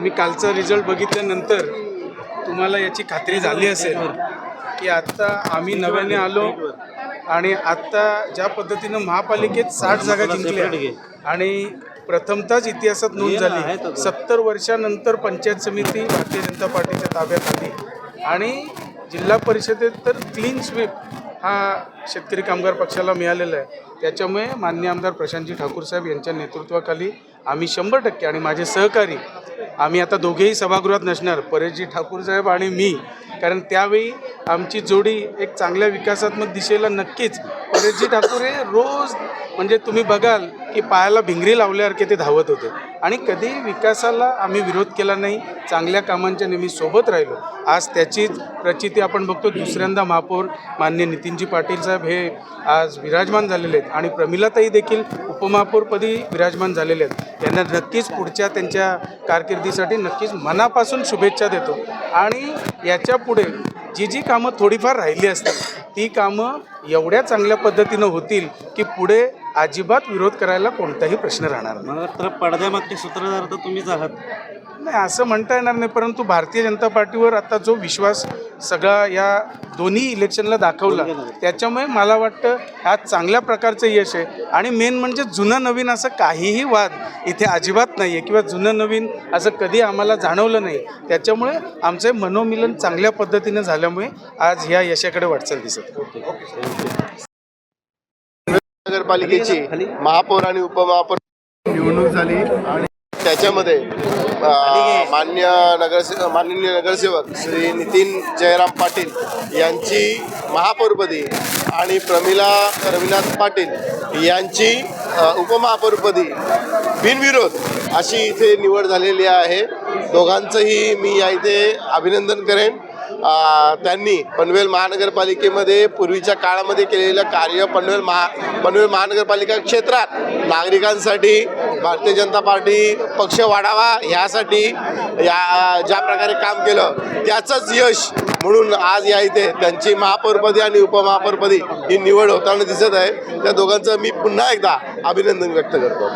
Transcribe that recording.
तुम्ही कालचा रिझल्ट बघितल्यानंतर तुम्हाला याची खात्री झाली असेल की आत्ता आम्ही नव्याने आलो आणि आत्ता ज्या पद्धतीनं महापालिकेत 60 जागा जिंकल्या आणि प्रथमतःच इतिहासात नोंद झाली 70 वर्षानंतर पंचायत समिती भारतीय जनता पार्टीच्या ताब्यात आली आणि जिल्हा परिषदेत तर क्लीन स्वीप हा शेतकरी कामगार पक्षाला मिळालेला आहे। त्याच्यामुळे माननीय आमदार प्रशांतजी ठाकूर साहेब यांच्या नेतृत्वाखाली आम्ही 100% आणि माझे सहकारी आम्ही आता दोघेही सभागृहात नसणार, परेशजी ठाकूर साहेब आणि मी, कारण त्यावेळी आमची जोडी एक चांगल्या विकासात्मक दिशेला नक्कीच। परेशजी ठाकूर हे रोज म्हणजे तुम्ही बघाल की पायाला भिंगरी लावल्यासारखे ते धावत होते आणि कधीही विकासाला आम्ही विरोध केला नाही, चांगल्या कामांच्या नेहमी सोबत राहिलो। आज त्याचीच प्रचिती आपण बघतो। दुसऱ्यांदा महापौर माननीय नितीनजी पाटील साहेब हे आज विराजमान झालेले आहेत आणि प्रमिलाताई देखील उपमहापौरपदी विराजमान झालेले आहेत। यांना नक्कीच पुढच्या त्यांच्या कारकिर्दीसाठी नक्कीच मनापासून शुभेच्छा देतो आणि याच्या पुढे जी कामं थोडीफार राहिली असतील ती कामं एवढ्या चांगल्या पद्धतीनं होतील की पुढे अजिबात विरोध करायला कोणताही प्रश्न राहणार नाही। मग तर पडद्यामागचे सूत्रधार तर तुम्हीच आहात। नाही असं म्हणता येणार नाही, परंतु भारतीय जनता पार्टीवर आता जो विश्वास सगळा या दोन्ही इलेक्शनला दाखवला त्याच्यामुळे मला वाटतं ह्यात चांगल्या प्रकारचं यश आहे। आणि मेन म्हणजे जुनं नवीन असं काहीही वाद इथे अजिबात नाही आहे किंवा जुनं नवीन असं कधी आम्हाला जाणवलं नाही। त्याच्यामुळे आमचे मनोमिलन चांगल्या पद्धतीनं झाल्यामुळे आज ह्या यशाकडे वाटचाल दिसत आहे। नगरपालिकेची महापौर आणि उपमहापौर निवडणूक झाली आणि त्याच्यामध्ये माननीय नगरसेवक श्री नितीन जयराम पाटील यांची महापौरपदी आणि प्रमिला रविनाथ पाटील यांची उपमहापौरपदी बिनविरोध अशी इथे निवड झालेली आहे। दोघांचंही मी या इथे अभिनंदन करेन। त्यांनी पनवेल महानगरपालिकेमध्ये पूर्वीच्या काळामध्ये केलेलं कार्य पनवेल महानगरपालिका क्षेत्रात नागरिकांसाठी भारतीय जनता पार्टी पक्ष वाढावा ह्यासाठी ज्या प्रकारे काम केलं त्याचंच यश म्हणून आज या इथे त्यांची महापौरपदी आणि उपमहापौरपदी ही निवड होताना दिसत आहे। त्या दोघांचं मी पुन्हा एकदा अभिनंदन व्यक्त करतो।